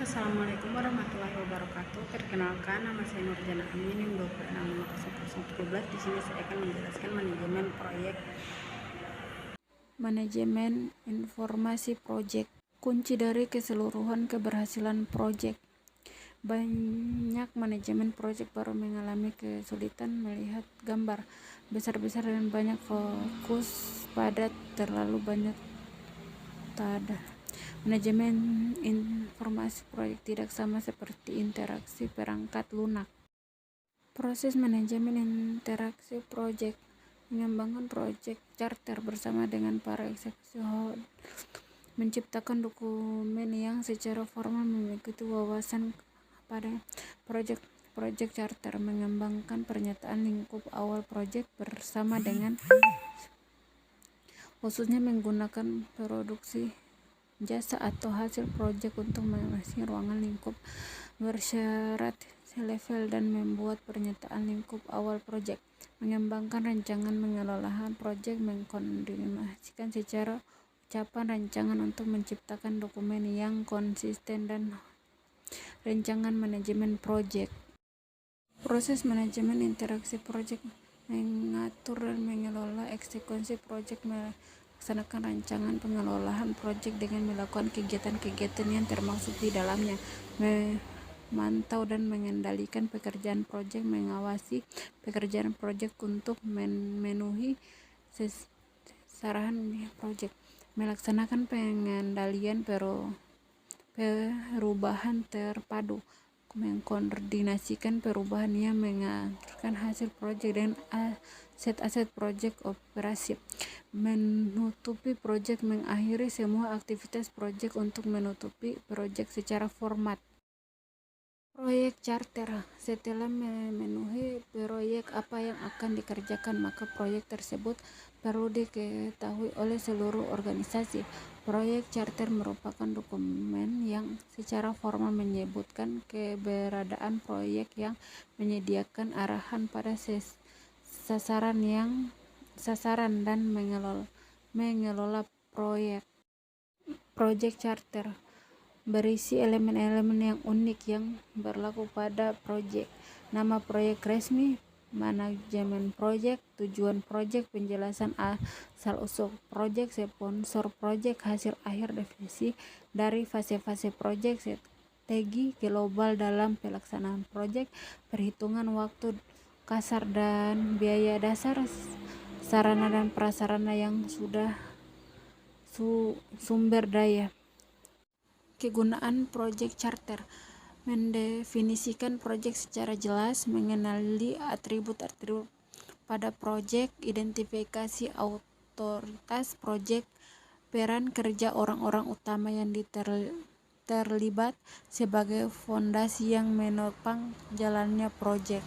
Assalamualaikum warahmatullahi wabarakatuh. Perkenalkan, nama saya Nurjana Amin yang 26 Di sini saya akan menjelaskan manajemen informasi proyek. Kunci dari keseluruhan keberhasilan proyek. Banyak manajemen proyek baru mengalami kesulitan melihat gambar besar-besar dan banyak fokus pada terlalu banyak tada. Manajemen informasi proyek tidak sama seperti interaksi perangkat lunak. Proses manajemen interaksi proyek. Mengembangkan proyek charter bersama dengan para eksekusi menciptakan dokumen yang secara formal mengikuti wawasan pada proyek charter. Mengembangkan pernyataan lingkup awal proyek bersama dengan khususnya menggunakan produksi jasa atau hasil proyek untuk mengisi ruangan lingkup bersyarat selevel dan membuat pernyataan lingkup awal proyek. Mengembangkan rancangan pengelolaan proyek, mengkoordinasikan secara ucapan rancangan untuk menciptakan dokumen yang konsisten dan rancangan manajemen proyek. Proses manajemen interaksi proyek mengatur dan mengelola eksekusi proyek, melaksanakan rancangan pengelolaan proyek dengan melakukan kegiatan-kegiatan yang termaksud di dalamnya, memantau dan mengendalikan pekerjaan proyek, mengawasi pekerjaan proyek untuk memenuhi sasaran proyek, melaksanakan pengendalian perubahan terpadu, mengkoordinasikan perubahan yang menghasilkan hasil proyek dan aset-aset proyek operasi, menutupi proyek, mengakhiri semua aktivitas proyek untuk menutupi proyek secara format. Proyek charter. Setelah memenuhi proyek apa yang akan dikerjakan, maka proyek tersebut perlu diketahui oleh seluruh organisasi. Proyek charter merupakan dokumen yang secara formal menyebutkan keberadaan proyek, yang menyediakan arahan pada sasaran dan mengelola proyek. Proyek charter berisi elemen-elemen yang unik yang berlaku pada proyek. Nama proyek resmi, manajemen proyek, tujuan proyek, penjelasan asal-usul proyek, sponsor proyek, hasil akhir, definisi dari fase-fase proyek, strategi global dalam pelaksanaan proyek, perhitungan waktu kasar dan biaya dasar, sarana dan prasarana yang sudah sumber daya. Kegunaan proyek charter: mendefinisikan proyek secara jelas, mengenali atribut-atribut pada proyek, identifikasi otoritas proyek, peran kerja orang-orang utama yang terlibat sebagai fondasi yang menopang jalannya proyek.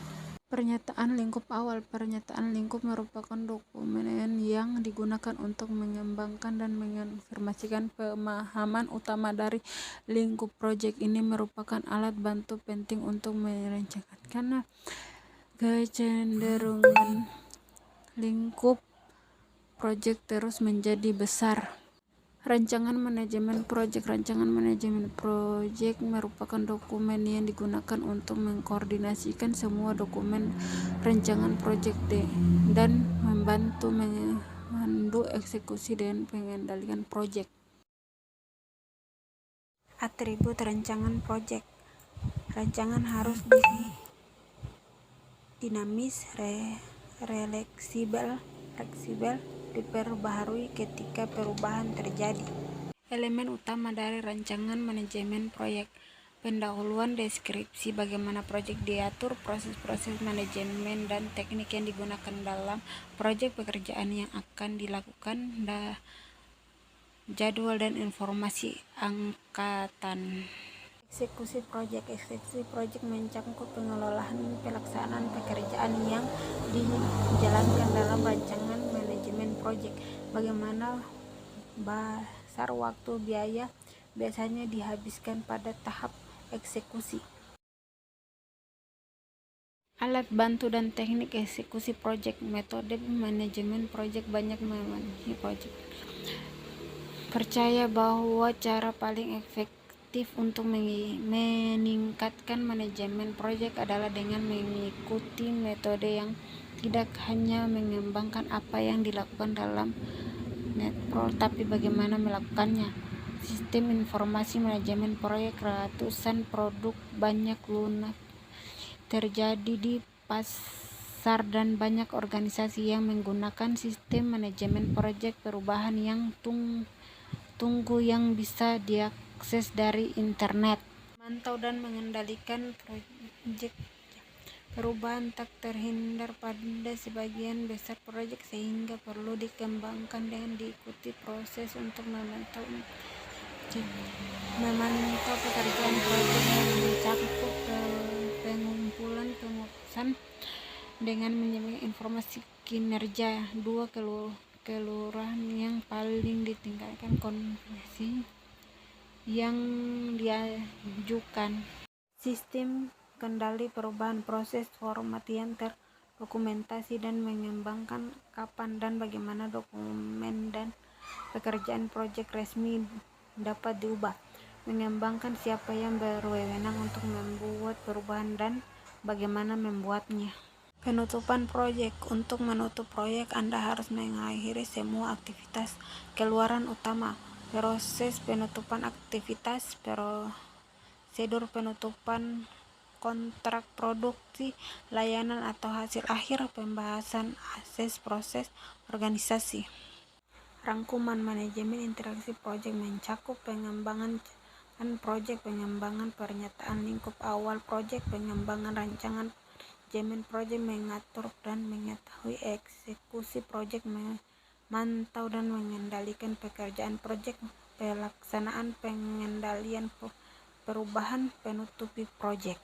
Pernyataan lingkup awal. Pernyataan lingkup merupakan dokumen yang digunakan untuk mengembangkan dan menginformasikan pemahaman utama dari lingkup proyek. Ini merupakan alat bantu penting untuk merencanakan karena kecenderungan lingkup proyek terus menjadi besar. Rancangan manajemen proyek. Rancangan manajemen proyek merupakan dokumen yang digunakan untuk mengkoordinasikan semua dokumen rancangan proyek dan membantu memandu eksekusi dan pengendalian proyek. Atribut rancangan proyek. Rancangan harus dinamis, fleksibel, diperbaharui ketika perubahan terjadi. Elemen utama dari rancangan manajemen proyek. Pendahuluan, deskripsi bagaimana proyek diatur, proses-proses manajemen dan teknik yang digunakan dalam proyek, pekerjaan yang akan dilakukan, jadwal dan informasi angkatan. Eksekusi proyek. Eksekusi proyek mencakup pengelolaan pelaksanaan pekerjaan yang dijalankan dalam rancangan manajemen proyek. Bagaimana besar waktu, biaya biasanya dihabiskan pada tahap eksekusi. Alat bantu dan teknik eksekusi proyek. Metode manajemen proyek. Banyak manajemen proyek percaya bahwa cara paling efektif efektif untuk meningkatkan manajemen proyek adalah dengan mengikuti metode yang tidak hanya mengembangkan apa yang dilakukan dalam netpro, tapi bagaimana melakukannya. Sistem informasi manajemen proyek, ratusan produk, banyak lunak terjadi di pasar dan banyak organisasi yang menggunakan sistem manajemen proyek perubahan yang tunggu yang bisa diakses dari internet. Memantau dan mengendalikan proyek perubahan tak terhindar pada sebagian besar proyek, sehingga perlu dikembangkan dan diikuti proses untuk memantau pekerjaan proyek yang mencakup pengumpulan pemutusan dengan menyebut informasi kinerja. 2. Kelurahan yang paling ditingkatkan konversi yang diajukan. Sistem kendali perubahan, proses format yang terdokumentasi dan mengembangkan kapan dan bagaimana dokumen dan pekerjaan proyek resmi dapat diubah. Mengembangkan siapa yang berwenang untuk membuat perubahan dan bagaimana membuatnya. Penutupan proyek. Untuk menutup proyek, Anda harus mengakhiri semua aktivitas keluaran utama. Proses penutupan aktivitas, prosedur penutupan kontrak produksi, layanan atau hasil akhir, pembahasan akses proses organisasi. Rangkuman manajemen interaksi proyek mencakup pengembangan proyek, pengembangan pernyataan lingkup awal proyek, pengembangan rancangan manajemen proyek, mengatur dan mengetahui eksekusi proyek, memantau dan mengendalikan pekerjaan proyek, pelaksanaan pengendalian perubahan, penutupi proyek.